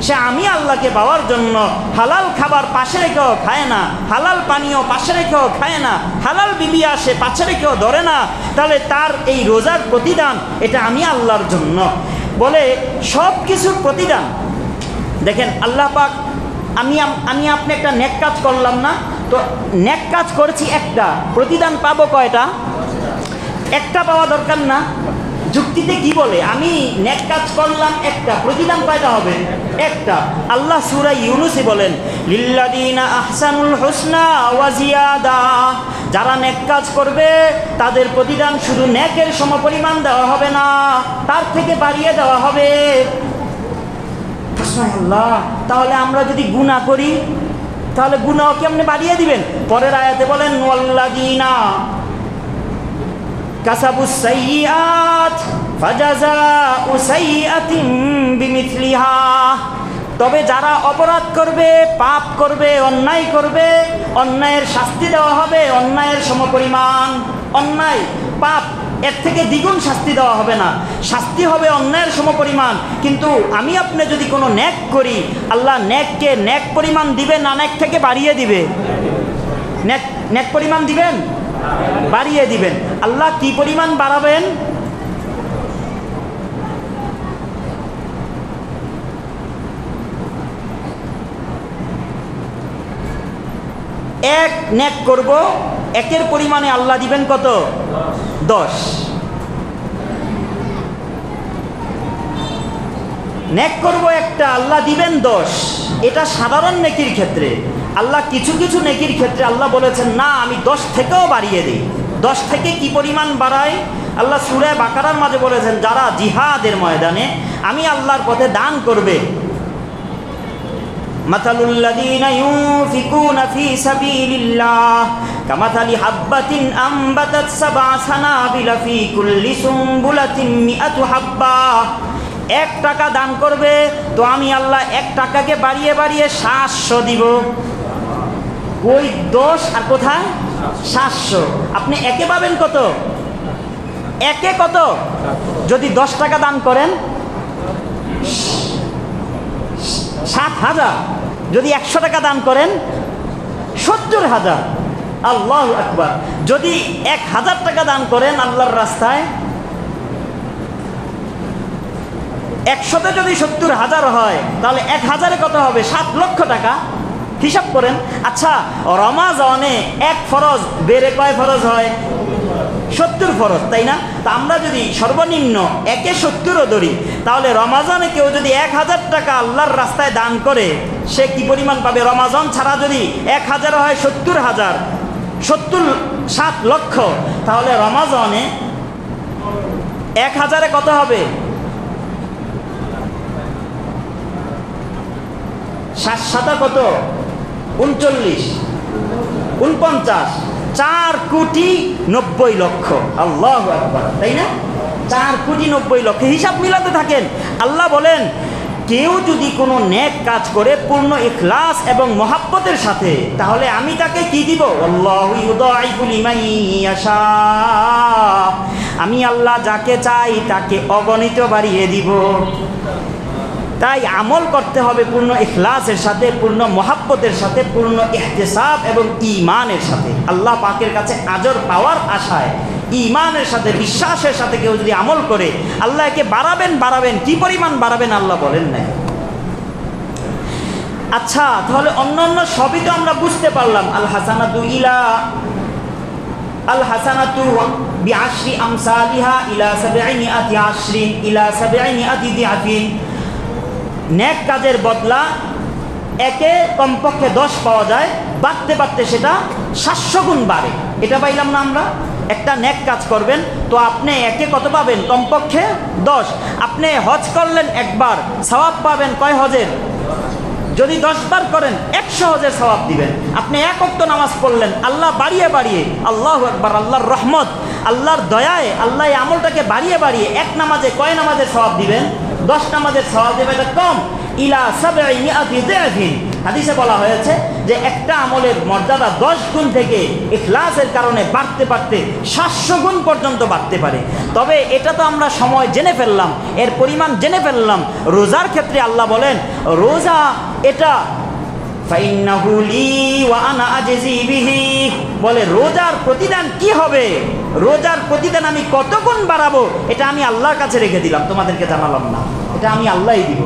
সে আমি আল্লাহকে পাওয়ার জন্য হালাল খাবার পাশে রেখেও খায় না, হালাল পানীয় পাশে রেখেও খায় না, হালাল বিবি আসে পাশে রেখেও ধরে না, তাহলে তার এই রোজার প্রতিদান এটা আমি আল্লাহর জন্য। বলে সব কিছুর প্রতিদান। দেখেন আল্লাহ পাক, আমি আপনি একটা নেক কাজ করলাম না, তো নেক কাজ করেছি একটা, প্রতিদান পাবো কয়টা? একটা পাওয়া দরকার না? যুক্তিতে কি বলে? আমি নেক কাজ করলাম একটা, প্রতিদান কয়টা হবে? একটা। আল্লাহ সূরা ইউনূসে বলেন লিল্লাযীনা আহসানুল হুসনা ওয়া জিয়াদা। যারা নেক কাজ করবে তাদের প্রতিদান শুধু নেকের সমপরিমাণ দেওয়া হবে না, তার থেকে বাড়িয়ে দেওয়া হবে। আল্লাহ, তাহলে আমরা যদি গুনাহ করি তাহলে গুনাহ কেমনে বাড়িয়ে দিবেন? পরের আয়াতে বলেন ওয়াল্লাযীনা কাসাবুস সাইয়্যাত ফাজাযাউ সাইয়্যাতিন বিমিথলিহা। তবে যারা অপরাধ করবে, পাপ করবে, অন্যায় করবে, অন্যায়ের শাস্তি দেওয়া হবে অন্যায়ের সমপরিমাণ। অন্যায় পাপ, এর থেকে দ্বিগুণ শাস্তি দেওয়া হবে না, শাস্তি হবে অন্যায়ের সমপরিমাণ। কিন্তু আমি আপনি যদি কোনো নেক করি, আল্লাহ নেককে নেক পরিমাণ দিবে না নেক থেকে বাড়িয়ে দিবে? নেক পরিমাণ দিবেন, বাড়িয়ে দিবেন। আল্লাহ কি পরিমাণ বাড়াবেন? এক নেক করব, একের পরিমাণে আল্লাহ দিবেন কত? 10। নেক করব একটা, আল্লাহ দিবেন 10। এটা সাধারণ নেকির ক্ষেত্রে। আল্লাহ কিছু কিছু নেকির ক্ষেত্রে আল্লাহ বলেছেন না আমি 10 থেকেও বাড়িয়ে দিই। 10 থেকে কি পরিমাণ বাড়ায়? আল্লাহ সূরা বাকারার মাঝে বলেছেন যারা জিহাদের ময়দানে আমি আল্লাহর পথে দান করবে, মাতালুল্লাযীনা ইউনফিকুনা ফী সাবিলিল্লাহ কামাথালি হাব্বাতিন আমবাতাত সাবআ সানাবিলা ফী কুল্লি সুমবুলাতিন মিআতু হাব্বা। 1 টাকা দান করবে তো আমি আল্লাহ 1 টাকাকে বাড়িয়ে বাড়িয়ে 700 দিব। ওই 10 আর কোথায়? 700। আপনি একে পাবেন কত? একে কত? যদি 10 টাকা দান করেন 7,000। যদি 100 টাকা দান করেন 70,000। আল্লাহু আকবার। যদি 1,000 টাকা দান করেন আল্লাহর রাস্তায়, 100তে যদি 70,000 হয় তাহলে 1,000-এ কত হবে? 7 লক্ষ টাকা। হিসাব করেন। আচ্ছা, রমাজানে 1 ফরজ বেড়ে কয় ফরজ হয়? 70 ফরজ, তাই না? তা আমরা যদি সর্বনিম্ন 1-এ 70ও ধরি, তাহলে রমাজানে কেউ যদি 1,000 টাকা আল্লাহর রাস্তায় দান করে সে কি পরিমাণ পাবে? রমাজান ছাড়া যদি 1,000 হয় 70,000, 7 লক্ষ, তাহলে রমাজানে 1,000-এ কত হবে? 7 কত? 39, 49, 4,90,00,000। আল্লাহু আকবার, তাই না? 4,90,00,000। হিসাব মিলাতে থাকেন। আল্লাহ বলেন কেউ যদি কোনো নেক কাজ করে পূর্ণ ইখলাস এবং মহাব্বতের সাথে, তাহলে আমি তাকে কি দিব? আল্লাহু ইউদাইফু লিমান ইয়াশা। আমি আল্লাহ যাকে চাই তাকে অগণিত বাড়িয়ে দিব। তাই আমল করতে হবে পূর্ণ ইখলাসের সাথে, পূর্ণ মহাব্বতের সাথে, পূর্ণ ইহতিসাব এবং ঈমানের সাথে। আল্লাহ পাকের কাছে আজর পাওয়ার আশায় ঈমানের সাথে, বিশ্বাসের সাথে কেউ যদি আমল করে, আল্লাহ একে বাড়াবেন। কি পরিমাণ বাড়াবেন আল্লাহ বলেন নাই। আচ্ছা, তাহলে অন্য সবই তো আমরা বুঝতে পারলাম। আল হাসানাতু বিআশরি আমসালিহা ইলা সাবঈমিআতি আশরিন ইলা সাবঈমিআতি দিআফিন। নেক কাজের বদলা একে কমপক্ষে 10 পাওয়া যায়, বাড়তে সেটা 700 গুণ বাড়ে। এটা পাইলাম না আমরা? একটা নেক কাজ করবেন তো আপনি একে কত পাবেন? কমপক্ষে 10। আপনি হজ করলেন একবার, সওয়াব পাবেন কয় হজের? যদি 10 বার করেন 100 হজের সওয়াব দিবেন। আপনি এক ওয়াক্ত নামাজ পড়লেন, আল্লাহ বাড়িয়ে আল্লাহু আকবার, আল্লাহর রহমত, আল্লাহর দয়ায় আল্লাহ এই আমলটাকে বাড়িয়ে এক নামাজে কয় নামাজের সওয়াব দিবেন? 10 নামাজের সওয়াব দেবে। এটা কম, ইলা সাবঈমিআতি দিআফিন। হাদিসে বলা হয়েছে যে একটা আমলের মর্যাদা 10 গুণ থেকে ইখলাসের কারণে বাড়তে 700 গুণ পর্যন্ত বাড়তে পারে। তবে এটা তো আমরা সময় জেনে ফেললাম, এর পরিমাণ জেনে ফেললাম। রোজার ক্ষেত্রে আল্লাহ বলেন, রোজা এটা ফাইন্নাহু লি ওয়া আনা আজজি বিহি, বলে রোজার প্রতিদান কি হবে, রোজার প্রতিদান আমি কত গুণ বাড়াবো, এটা আমি আল্লাহর কাছে রেখে দিলাম, তোমাদেরকে জানালাম না। এটা আমি আল্লাহই দিব।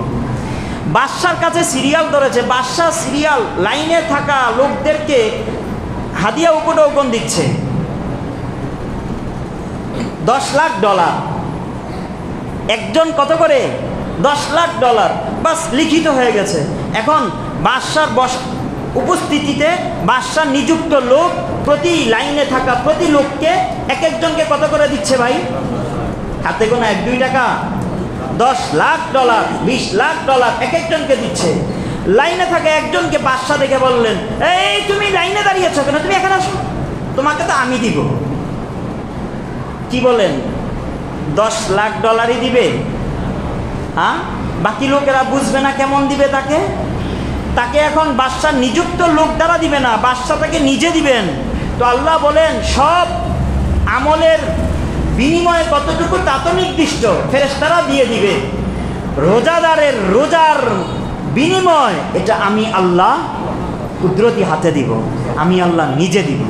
বাদশার কাছে সিরিয়াল ধরেছে, বাদশাহ সিরিয়াল লাইনে থাকা লোকদেরকে হাদিয়া উপঢৌকন দিচ্ছে $10,00,000। একজন কত করে? $10,00,000। বাস লিখিত হয়ে গেছে। এখন বাদশার উপস্থিতিতে বাদশার নিযুক্ত লোক প্রতি লাইনে থাকা প্রতি লোককে একজনকে কত করে দিচ্ছে ভাই? হাতে গোনা 1-2 টাকা, $10,00,000 $20,00,000 একজনকে দিচ্ছে। লাইনে থাকে একজনকে বাদশা দেখে বললেন, এই তুমি লাইনে দাঁড়িয়েছো কেন, তুমি এখানে আসো, তোমাকে তো আমি দিব। কি বলেন? $10,00,000 দিবে? হ্যাঁ, বাকি লোকেরা বুঝবে না কেমন দিবে তাকে? তাকে এখন বাদশার নিযুক্ত লোক দ্বারা দিবে না, বাদশা তাকে নিজে দিবেন। তো আল্লাহ বলেন সব আমলের বিনিময়ে কতটুকু তা তো নির্দিষ্ট, ফেরেশতারা দিয়ে দিবে। রোজাদারের রোজার বিনিময় এটা আমি আল্লাহ কুদরতি হাতে দিব, আমি আল্লাহ নিজে দিব।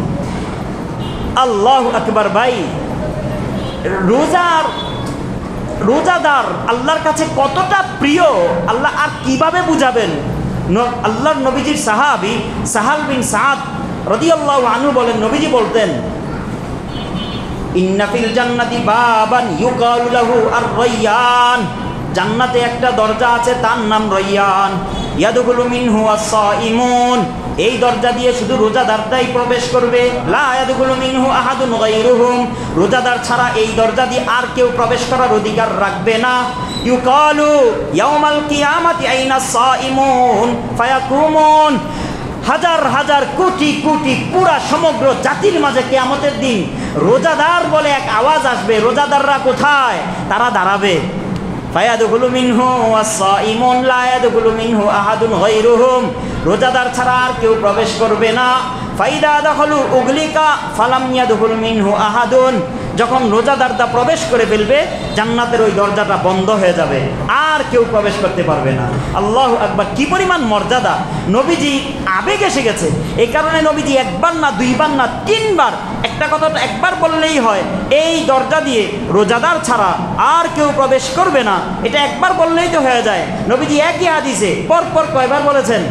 আল্লাহু আকবার। ভাই, রোজাদার আল্লাহর কাছে কতটা প্রিয় আল্লাহ আর কিভাবে বুঝাবেন। আল্লাহর নবীজির সাহাবী সাহাল বিন সাদ রাদিয়াল্লাহু আনহু বলেন, নবীজি বলতেন, ইন্না ফিল জান্নাতি বাবান ইউকালু লাহু আর-রায়্যান, জান্নাতে একটা দরজা আছে তার নাম রায়্যান। ইয়াদখুলু মিনহু আস-সাইমুন, এই দরজা দিয়ে শুধু রোজাদাররাই প্রবেশ করবে। লা ইয়াদখুলু মিনহু আহাদুন গায়রুহুম, রোজাদার ছাড়া এই দরজা দিয়ে আর কেউ প্রবেশ করার অধিকার রাখবে না। ইউকালু ইয়াউমাল কিয়ামাতি আইনাস সাইমুন ফায়াকুমুন, হাজার হাজার কোটি কোটি পুরা সমগ্র জাতির মাঝে কিয়ামতের দিন রোজাদার বলে এক আওয়াজ আসবে, রোজাদাররা কোথায়? তারা দাঁড়াবে। ফায়াদখুলু মিনহু আস-সাইমুন লা ইয়াদখুলু মিনহু আহাদুন গায়রুহুম, রোজাদার ছাড়া আর কেউ প্রবেশ করবে না। ফাইদা দাখালু উগলিকা ফালাম ইয়াদখুল মিনহু আহাদুন, যখন রোজাদাররা প্রবেশ করে ফেলবে জান্নাতের ওই দরজাটা বন্ধ হয়ে যাবে, আর কেউ প্রবেশ করতে পারবে না। আল্লাহু আকবার। কি পরিমাণ মর্যাদা! নবীজি আবেগ এসে গেছে, এই কারণে নবীজি একবার না, দুইবার না, 3 বার, একটা কথা তো একবার বললেই হয়, এই দরজা দিয়ে রোজাদার ছাড়া আর কেউ প্রবেশ করবে না, এটা একবার বললেই তো হয়ে যায়। নবীজি একই হাদিসে পরপর কয়বার বলেছেন?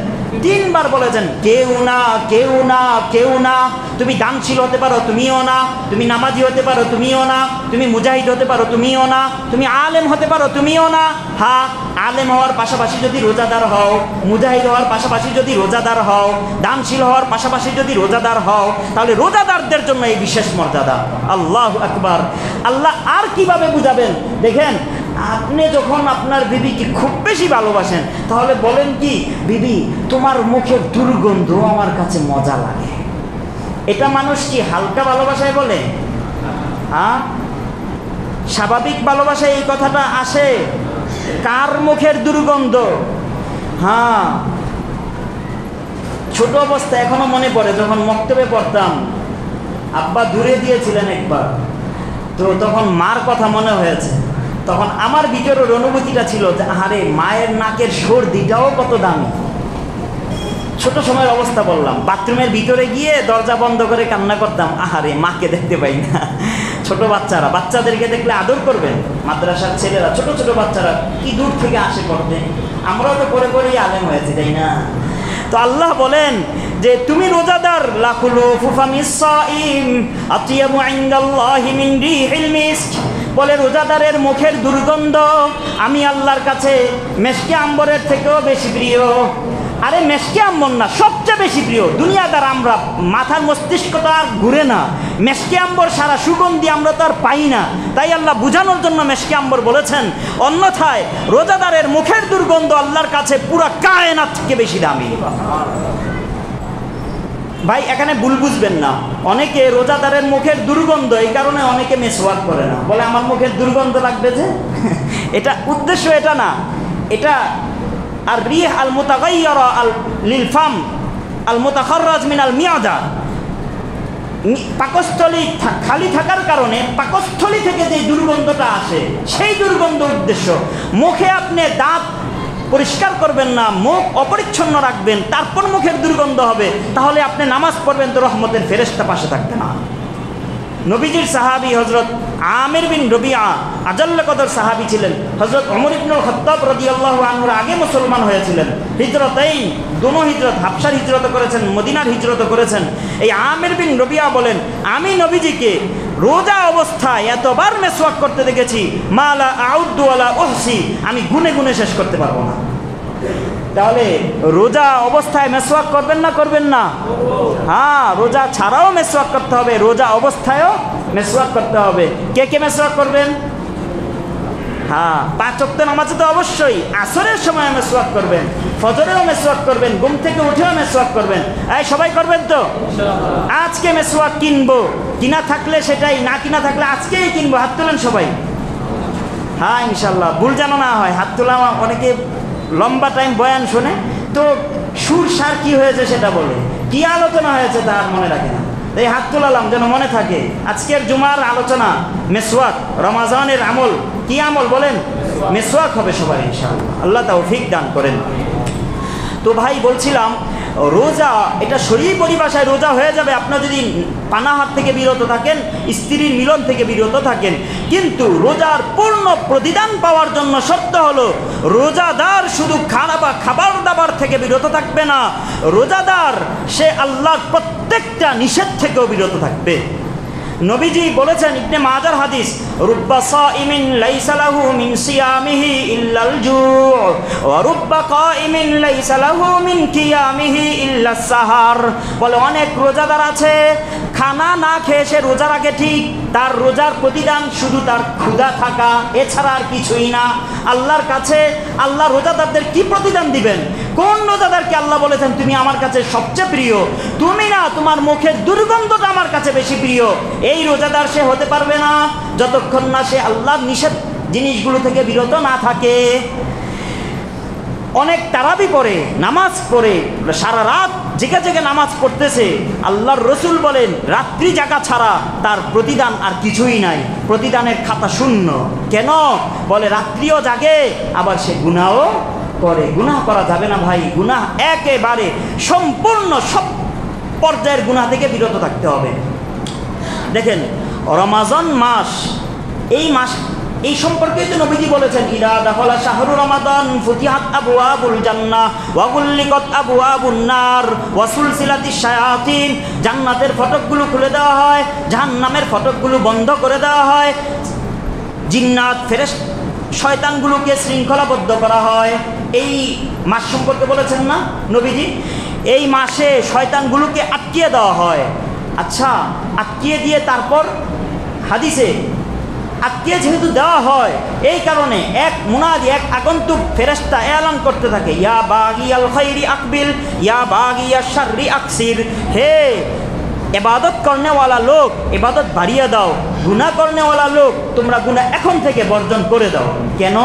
3 বার বলেছেন, কেউ না, কেউ না, কেউ না। তুমি দানশীল হতে পারো, তুমিও না। তুমি নামাজি হতে পারো, তুমিও না। তুমি মুজাহিদ হতে পারো, তুমিও না। তুমি আলেম হতে পারো, তুমিও না। হ্যাঁ, আলেম হওয়ার পাশাপাশি যদি রোজাদার হও, মুজাহিদ হওয়ার পাশাপাশি যদি রোজাদার হও, দানশীল হওয়ার পাশাপাশি যদি রোজাদার হও, তাহলে রোজাদারদের জন্য এই বিশেষ মর্যাদা। আল্লাহু আকবার। আল্লাহ আর কিভাবে বুঝাবেন দেখেন। আপনি যখন আপনার বিবিকে খুব বেশি ভালোবাসেন, তাহলে বলেন কি, বিবি তোমার মুখের দুর্গন্ধ আমার কাছে মজা লাগে। এটা মানুষ কি হালকা ভালোবাসায় বলে? হ্যাঁ, স্বাভাবিক ভালোবাসায় এই কথাটা আসে। কার মুখের দুর্গন্ধ? হ্যাঁ, ছোট অবস্থায় এখনো মনে পড়ে, যখন মক্তবে পড়তাম, আব্বা দূরে দিয়েছিলেন একবার। তো তখন মার কথা মনে হয়েছে। তখন আমার ভিতরের অনুভূতিটা ছিল যে আরে মায়ের নাকের সর্দিটাও কত দামি। ছোট সময়ের অবস্থা বললাম, বাথরুমের ভিতরে গিয়ে দরজা বন্ধ করে কান্না করতাম, আহারে মাকে দেখতে পাই না। ছোট বাচ্চারা, বাচ্চাদেরকে দেখলে আদর করবেন, মাদ্রাসার ছেলেরা, ছোট ছোট বাচ্চারা কি দূর থেকে আসে পড়তে, আমরাও তো পরে পরেই আলেম হয়েছি, তাই না? তো আল্লাহ বলেন যে তুমি রোজাদার, লাকুলু ফুফামিস সাইম আতিয়ামু ইনদাল্লাহি মিন রিহিল মিস্ক, বলে রোজাদারের মুখের দুর্গন্ধ আমি আল্লাহর কাছে মেশকে আম্বরের থেকেও বেশি প্রিয়। আরে মেশকে আম্বর না, সবচেয়ে বেশি প্রিয়। দুনিয়াদার আমরা, মাথার মস্তিষ্কটা আর ঘুরে না, মেশকে আম্বর সারা সুগন্ধি আমরা তো আর পাই না, তাই আল্লাহ বুঝানোর জন্য মেশকে আম্বর বলেছেন। অন্যথায় রোজাদারের মুখের দুর্গন্ধ আল্লাহর কাছে পুরা কায়নাত থেকে বেশি দামি। ভাই এখানে ভুল বুঝবেন না, অনেকে রোজাদারের মুখের দুর্গন্ধ এই কারণে অনেকে মেসওয়াক করে না, বলে আমার মুখের দুর্গন্ধ লাগবে যে। এটা উদ্দেশ্য এটা না, এটা আর রিহ আল মুতাগাইয়্যারা আল লিল ফাম আল মুতাখাররাজ মিন আল মিয়াদা, পাকস্থলী খালি থাকার কারণে পাকস্থলী থেকে যে দুর্গন্ধটা আসে সেই দুর্গন্ধ উদ্দেশ্য। মুখে আপনি দাঁত পরিষ্কার করবেন না, মুখ অপরিচ্ছন্ন রাখবেন, তারপর মুখের দুর্গন্ধ হবে, তাহলে আপনি নামাজ পড়বেন তো রহমতের ফেরেশতা পাশে থাকবে না। নবীজির সাহাবী হযরত আমির বিন রবিআ আজাল্লা কদর সাহাবী ছিলেন। হযরত ওমর ইবনুল খাত্তাব রাদিয়াল্লাহু আনহুর আগে মুসলমান হয়েছিলেন। হিজরতেই দোনো হিজরত, হাবশার হিজরত করেছেন, মদিনার হিজরত করেছেন। এই আমির বিন রবিআ বলেন, আমি নবীজিকে রোজা অবস্থায় এতবার মেসওয়াক করতে দেখেছি, মালা আউদ্দু ওয়ালা উহসি, আমি গুনে গুনে শেষ করতে পারবো না। তাহলে রোজা অবস্থায় মেসওয়াক করবেন না করবেন না? হ্যাঁ, রোজা ছাড়াও মেসওয়াক করতে হবে, রোজা অবস্থায়ও মেসওয়াক করতে হবে। কে কে মেসওয়াক করবেন? হ্যাঁ, 5 ওয়াক্ত নামাজে তো অবশ্যই, আসরের সময় মেসওয়াক করবেন, ফজরেও মেসওয়াক করবেন, ঘুম থেকে উঠেও মেসওয়াক করবেন। এই সবাই করবেন তো? আজকে মেসওয়াক কিনবো, কিনা থাকলে সেটাই, না কিনা থাকলে আজকেই কিনবো। হাত তোলেন সবাই। হ্যাঁ ইনশাল্লাহ, ভুল যেন না হয়। হাত তোলা, অনেকে লম্বা টাইম বয়ান শোনে তো সুর সার কি হয়েছে সেটা বলে, কি আলোচনা হয়েছে তা আর মনে রাখে না। এই হাত তোলালাম যেন মনে থাকে। আজকের জুমার আলোচনা মেসওয়াক, রমাজানের আমল। কি আমল বলেন? মেসওয়াক হবে সবাই ইনশাআল্লাহ, আল্লাহ তৌফিক দান করেন। তো ভাই বলছিলাম, রোজা এটা শরীর পরিভাষায় রোজা হয়ে যাবে আপনার যদি পানাহার থেকে বিরত থাকেন, স্ত্রীর মিলন থেকে বিরত থাকেন। কিন্তু রোজার পূর্ণ প্রতিদান পাওয়ার জন্য শর্ত হলো রোজাদার শুধু খাবার দাবার থেকে বিরত থাকবে না, রোজাদার সে আল্লাহর প্রত্যেকটা নিষেধ থেকেও বিরত থাকবে। নবীজি বলেছেন, ইবনে মাজার হাদিস, রুব্বা সাইমিন লাইসা লাহু মিন সিয়ামিহি ইল্লাল জু' ওয়া রুব্বা কাইমিন লাইসা লাহু মিন কিয়ামিহি ইল্লাস সাহার। বলে অনেক রোজাদার আছে, খানা না খেয়ে সে রোজা রাখে ঠিক, তার রোজার প্রতিদান শুধু তার ক্ষুধা থাকা, এছাড়া আর কিছুই না। আল্লাহর কাছে আল্লাহ রোজাদারদের কি প্রতিদান দিবেন? কোন রোজাদারকে আল্লাহ বলেছেন তুমি আমার কাছে সবচেয়ে প্রিয়? তুমি না, তোমার মুখের দুর্গন্ধটা আমার কাছে বেশি প্রিয়। এই রোজাদার সে হতে পারবে না যতক্ষণ না সে আল্লাহর নিষেধ জিনিসগুলো থেকে বিরত না থাকে। অনেক তারাবি পড়ে, নামাজ পড়ে, সারা রাত জেগে জেগে নামাজ পড়তেছে, আল্লাহর রসুল বলেন রাত্রি জাগা ছাড়া তার প্রতিদান আর কিছুই নাই, প্রতিদানের খাতা শূন্য। কেন? বলে রাত্রিও জাগে, আবার সে গুনাহও করে। গুনাহ করা যাবে না ভাই, গুনাহ একেবারে সম্পূর্ণ সব পর্যায়ের গুনাহ থেকে বিরত থাকতে হবে। দেখেন রমাজান মাস, এই মাস এই সম্পর্কে তো নবীজি বলেছেন, ইদা দাখালা শাহরু রমাদান ফুতিহাত আবওয়াবুল জান্নাহ ওয়া গুল্লিকাত আবওয়াবুন নার ওয়া সুলসিলাতিশ শায়াতিন। জান্নাতের ফটকগুলো খুলে দেওয়া হয়, জাহান্নামের ফটকগুলো বন্ধ করে দেওয়া হয়, জিন্নাত ফেরেশতা শয়তানগুলোকে শৃঙ্খলাবদ্ধ করা হয়। এই মাস সম্পর্কে বলেছেন না নবীজি? এই মাসে শয়তানগুলোকে আটকিয়ে দেওয়া হয়। আচ্ছা, আটকিয়ে দিয়ে তারপর হাদিসে আটকিয়ে যেহেতু দেওয়া হয়, এই কারণে এক মুনাদি, এক আগন্তুক ফেরেশতা এলান করতে থাকে, ইয়া বাগিয়াল খাইরি আকবিল, ইয়া বাগিয়াশ শাররি আকসির। হে ইবাদত করনেওয়ালা লোক, ইবাদত বাড়িয়ে দাও, গুনাহ করনেওয়ালা লোক, তোমরা গুনাহ এখন থেকে বর্জন করে দাও। কেন?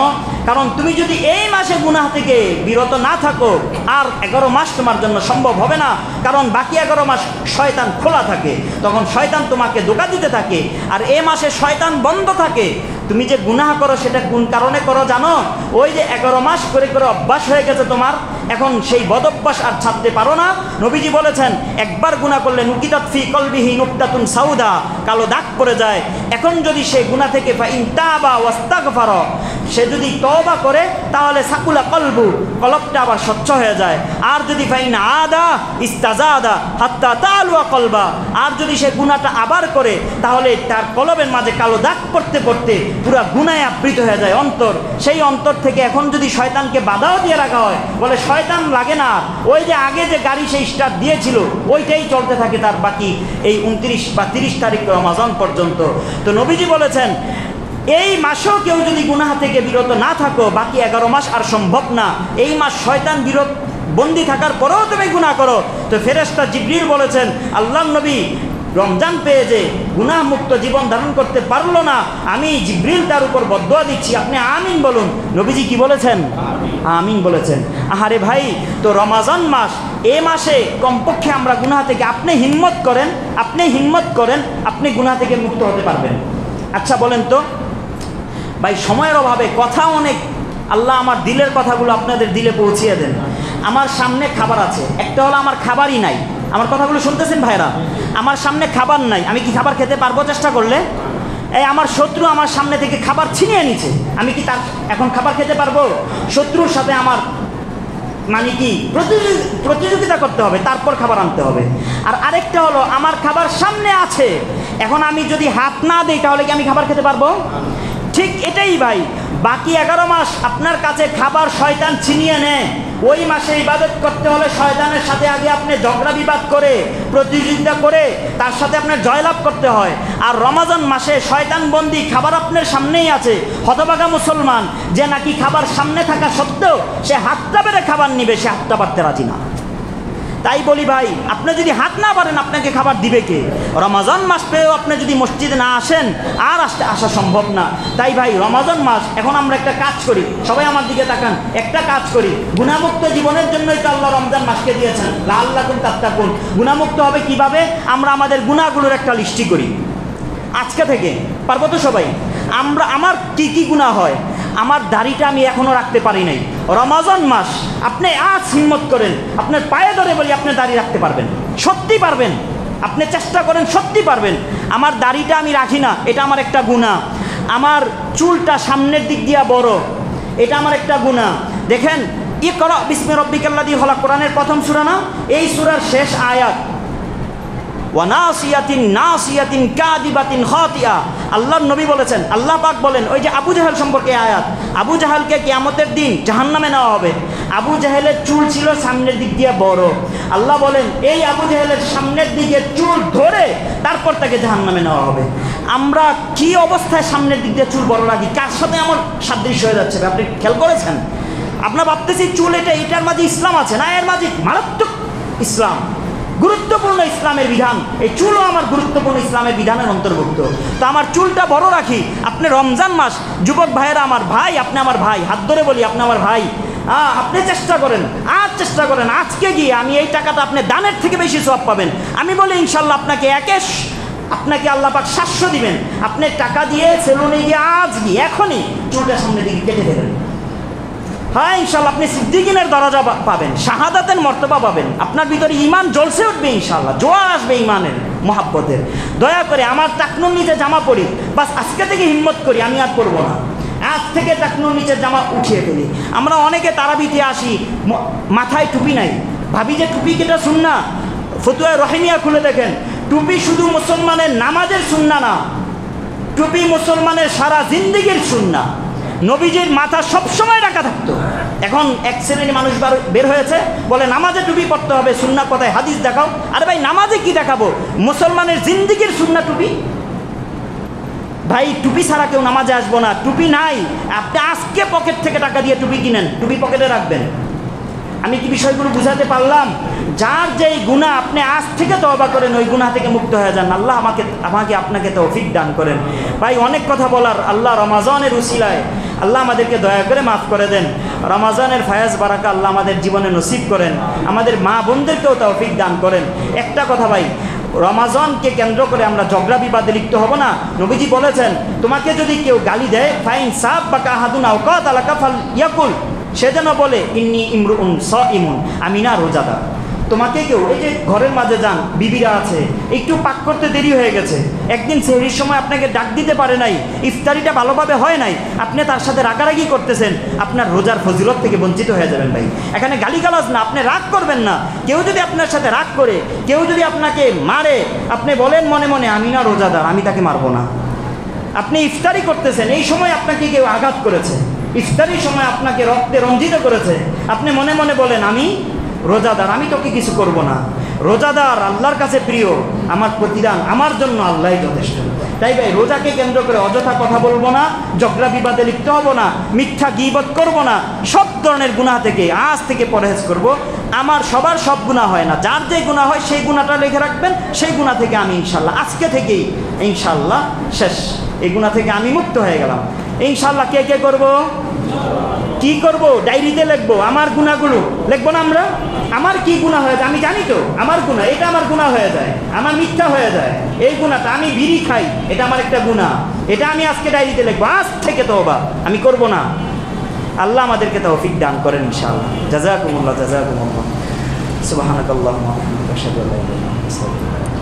কারণ তুমি যদি এই মাসে গুনাহ থেকে বিরত না থাকো, আর 11 মাস তোমার জন্য সম্ভব হবে না। কারণ বাকি 11 মাস শয়তান খোলা থাকে, তখন শয়তান তোমাকে ধোঁকা দিতে থাকে। আর এই মাসে শয়তান বন্ধ থাকে। তুমি যে গুনাহ করো সেটা কোন কারণে করো জানো? ওই যে 11 মাস করে করে অভ্যাস হয়ে গেছে তোমার, এখন সেই বদ অভ্যাস আর ছাড়তে পারো না। নবীজি বলেছেন, একবার গুনাহ করলে নুকিতাত ফি কলবিহি নুকতাতুন সাউদা, কালো দাগ পড়ে যায়। এখন যদি সেই গুনাহ থেকে ফাইন তাবা ওয়াস্তাগফারা, সে যদি তওবা করে তাহলে সাকুলা কলবু, কলবটা আবার স্বচ্ছ হয়ে যায়। আর যদি ফাইন আদা ইস্তাজাদা হাত্তা তালুয়া কলবা, আর যদি সে গুনাহটা আবার করে তাহলে তার কলবের মাঝে কালো দাগ পড়তে পড়তে পুরা গুনায় আবৃত হয়ে যায় অন্তর। সেই অন্তর থেকে এখন যদি শয়তানকে বাধাও দিয়ে রাখা হয়, বলে শয়তান লাগে না, ওই যে আগে যে গাড়ি সেই স্টার্ট দিয়েছিল ওইটাই চলতে থাকে তার বাকি এই 29 বা 30 তারিখ রমাজান পর্যন্ত। তো নবীজি বলেছেন, এই মাসেও কেউ যদি গুনাহ থেকে বিরত না থাকো, বাকি 11 মাস আর সম্ভব না। এই মাস শয়তান বিরত বন্দী থাকার পরেও তুমি গুনাহ করো। তো ফেরেশতা জিবরিল বলেছেন, আল্লাহর নবী রমজান পেয়ে যে গুনাহ মুক্ত জীবন ধারণ করতে পারলো না, আমি জিবরিল তার উপর বদদুয়া দিচ্ছি, আপনি আমিন বলুন। নবীজি কি বলেছেন? আমিন বলেছেন। আহারে ভাই, তো রমাজান মাস, এ মাসে কমপক্ষে আমরা গুনাহ থেকে, আপনি হিম্মত করেন, আপনি গুনাহ থেকে মুক্ত হতে পারবেন। আচ্ছা বলেন তো ভাই, সময়ের অভাবে কথা অনেক, আল্লাহ আমার দিলের কথাগুলো আপনাদের দিলে পৌঁছিয়ে দেন। আমার সামনে খাবার আছে, একটা হলো আমার খাবারই নাই। আমার কথাগুলো শুনতেছেন ভাইরা? আমার সামনে খাবার নাই, আমি কি খাবার খেতে পারবো চেষ্টা করলে? এই আমার শত্রু আমার সামনে থেকে খাবার ছিনিয়ে নিচ্ছে, আমি কি তার এখন খাবার খেতে পারবো? শত্রুর সাথে আমার মানে কি প্রতিযোগিতা করতে হবে, তারপর খাবার আনতে হবে। আর আরেকটা হলো আমার খাবার সামনে আছে, এখন আমি যদি হাত না দিই তাহলে কি আমি খাবার খেতে পারবো? ঠিক এটাই ভাই, বাকি 11 মাস আপনার কাছে খাবার শয়তান ছিনিয়ে নেয়। ওই মাসে ইবাদত করতে হলে শয়তানের সাথে আগে আপনি ঝগড়া বিবাদ করে, প্রতিযোগিতা করে তার সাথে আপনার জয়লাভ করতে হয়। আর রমাজান মাসে শয়তান বন্দি, খাবার আপনার সামনেই আছে। হতভাগা মুসলমান যে নাকি খাবার সামনে থাকা সত্ত্বেও সে হাতটা বেড়ে খাবার নিবে, সে হাতটা বাড়তে রাজি না। তাই বলি ভাই, আপনি যদি হাত না পারেন আপনাকে খাবার দিবে কে? রমাজান মাস পেয়েও আপনি যদি মসজিদে না আসেন, আর আসা সম্ভব না। তাই ভাই, রমাজান মাস, এখন আমরা একটা কাজ করি, সবাই আমার দিকে তাকান, একটা কাজ করি। গুনাহমুক্ত জীবনের জন্যই তো আল্লাহ রমজান মাসকে দিয়েছেন, লাআল্লাকুম তাত্তাকুন। গুনাহমুক্ত হবে কিভাবে? আমরা আমাদের গুনাহগুলোর একটা লিস্টি করি আজকে থেকে, পারবো তো সবাই? আমার কি কি গুনাহ হয়? আমার দাড়িটা আমি এখনও রাখতে পারি নাই। রমাজান মাস, আপনি আজ হিম্মত করেন, আপনার পায়ে ধরে বলি আপনি দাড়ি রাখতে পারবেন, সত্যি পারবেন। আপনি চেষ্টা করেন, সত্যি পারবেন। আমার দাড়িটা আমি রাখি না, এটা আমার একটা গুনাহ। আমার চুলটা সামনের দিক দিয়া বড়, এটা আমার একটা গুনাহ। দেখেন, ইকরা বিসমি রাব্বিকাল্লাযী খলাক, কোরআনের প্রথম সূরা না? এই সূরার শেষ আয়াত, ওয়ানাসিয়াতিন নাসিয়াতিন কাদিবাতিন খাতিয়া। আল্লাহর নবী বলেছেন, আল্লাহ পাক বলেন, ওই যে আবু জাহেল সম্পর্কে আয়াত, আবু জাহেলকে কিয়ামতের দিন জাহান্নামে নেওয়া হবে। আবু জাহেলের চুল ছিল সামনের দিক দিয়ে বড়। আল্লাহ বলেন, এই আবু জাহেলের সামনের দিকে চুল ধরে তারপর তাকে জাহান্নামে নেওয়া হবে। আমরা কি অবস্থায় সামনের দিক দিয়ে চুল বড় রাখি? কার সাথে আমার সাদৃশ্য হয়ে যাচ্ছে? আপনি খেয়াল করেছেন? আপনার ভাবতেছি চুল এটার মাঝে ইসলাম আছে না? এর মাঝে মারাত্মক ইসলাম, গুরুত্বপূর্ণ ইসলামের বিধান। এই চুলও আমার গুরুত্বপূর্ণ ইসলামের বিধানের অন্তর্ভুক্ত। তো আমার চুলটা বড় রাখি। আপনি রমজান মাস, যুবক ভাইয়েরা আমার ভাই, আপনি আমার ভাই, হাত ধরে বলি আপনি আমার ভাই। আপনি চেষ্টা করেন, চেষ্টা করেন আজকে গিয়ে আমি এই টাকাটা আপনি দানের থেকে বেশি সওয়াব পাবেন। আমি বলি ইনশাল্লাহ আপনাকে আল্লাহ পাক 700 দিবেন। আপনি টাকা দিয়ে সেলুনে গিয়ে আজ গিয়ে এখনই চুলটা সামনে দিকে কেটে দেবেন। হ্যাঁ ইনশাল্লাহ আপনি সিদ্দিকিনের দরজা পাবেন, শাহাদাতের মর্তবা পাবেন। আপনার ভিতরে ঈমান জ্বলসে উঠবে ইনশাল্লাহ, জোয়ার আসবে ঈমানের, মহাব্বতের। দয়া করে আমার টাকনুর নিচে জামা পরি, বাস আজকে থেকে হিম্মত করি আমি আর পরবো না। আজ থেকে টাকনুর নিচে জামা উঠিয়ে ফেলি। আমরা অনেকে তারাবিতে আসি, মাথায় টুপি নাই, ভাবি যে টুপি কেটা সুন্নাহ। ফতুয়া রহিমিয়া খুলে দেখেন, টুপি শুধু মুসলমানের নামাজের সুন্নাহ না, টুপি মুসলমানের সারা জিন্দেগির সুন্নাহ। নবীজির মাথা সবসময় ঢাকা থাকতো। এখন এক শ্রেণীর মানুষ বের হয়েছে, বলে নামাজে টুপি পড়তে হবে, সুন্নাহ কথায় হাদিস দেখাও। আরে ভাই, নামাজে কি দেখাবো? মুসলমানের জিন্দেগির সুন্নাহ টুপি। ভাই টুপি ছাড়া কেউ নামাজে আসবো না। টুপি নাই, আপনি আজকে পকেট থেকে টাকা দিয়ে টুপি কিনেন, টুপি পকেটে রাখবেন। আমি কি বিষয়গুলো বুঝাতে পারলাম? যার যেই গুনাহ আপনি আজ থেকে তওবা করেন, ওই গুনাহ থেকে মুক্ত হয়ে যান। আল্লাহ আমাকে আপনাকে তৌফিক দান করেন। ভাই অনেক কথা বলার, আল্লাহ রমাজানের উসিলায় আল্লাহ আমাদেরকে দয়া করে মাফ করে দেন। রমাজানের ফায়াজ বারাকা আল্লাহ আমাদের জীবনে নসিব করেন, আমাদের মা বোনদেরকেও তৌফিক দান করেন। একটা কথা ভাই, রমাজানকে কেন্দ্র করে আমরা ঝগড়া বিবাদে লিপ্ত হব না। নবীজি বলেছেন, তোমাকে যদি কেউ গালি দেয়, ফাইন সাব বা কাহাদুন আও কাতালাকা ফাল ইয়াকুল, সে যেন বলে ইন্নী ইমরুউন সাইমুন, আমি না রোজাদার। তোমাকে কেউ, এই যে ঘরের মাঝে যান, বিবিরা আছে, একটু পাক করতে দেরি হয়ে গেছে, একদিন সেহরির সময় আপনাকে ডাক দিতে পারে নাই, ইফতারিটা ভালোভাবে হয় নাই, আপনি তার সাথে রাগারাগি করতেছেন, আপনার রোজার ফজিলত থেকে বঞ্চিত হয়ে যাবেন ভাই। এখানে গালিগালাজ না, আপনি রাগ করবেন না। কেউ যদি আপনার সাথে রাগ করে, কেউ যদি আপনাকে মারে, আপনি বলেন মনে মনে আমি না রোজাদার, আমি তাকে মারবো না। আপনি ইফতারি করতেছেন, এই সময় আপনাকে কেউ আঘাত করেছে, ইফতারির সময় আপনাকে রক্তে রঞ্জিত করেছে, আপনি মনে মনে বলেন আমি রোজাদার, আমি তোকে কিছু করব না। রোজাদার আল্লাহর কাছে প্রিয়, আমার প্রতিদান আমার জন্য আল্লাহই যথেষ্ট। তাই ভাই রোজাকে কেন্দ্র করে অযথা কথা বলবো না, ঝগড়া বিবাদে লিপ্ত হব না, মিথ্যা গীবত করব না, সব ধরনের গুনাহ থেকে আজ থেকে পরহেজ করব। আমার সবার সব গুনাহ হয় না, যার যে গুনাহ হয় সেই গুনাহটা লিখে রাখবেন, সেই গুনাহ থেকে আমি ইনশাল্লাহ আজকে থেকেই ইনশাল্লাহ শেষ, এই গুনাহ থেকে আমি মুক্ত হয়ে গেলাম ইনশাল্লাহ। কে কে করব? কি করব? ডায়েরিতে লিখবো আমার গুনাহগুলো, লিখবো না আমরা? আমার কি গুনাহ হয়ে যায় আমি জানি তো, আমার গুনাহ এটা, আমার গুনাহ হয়ে যায়, আমার মিথ্যা হয়ে যায়, এই গুনাহটা, আমি বিড়ি খাই এটা আমার একটা গুনাহ, এটা আমি আজকে ডায়েরিতে লিখবো, আজ থেকে তওবা আমি করব না। আল্লাহ আমাদেরকে তৌফিক দান করেন ইনশাআল্লাহ। জাযাকুমুল্লাহ, জাযাকুমুল্লাহ। সুবহানাকাল্লাহুম্মা ওয়া বিহামদিকা আশহাদু আল্লা ইলাহা ইল্লা আনতা আস্তাগফিরুকা।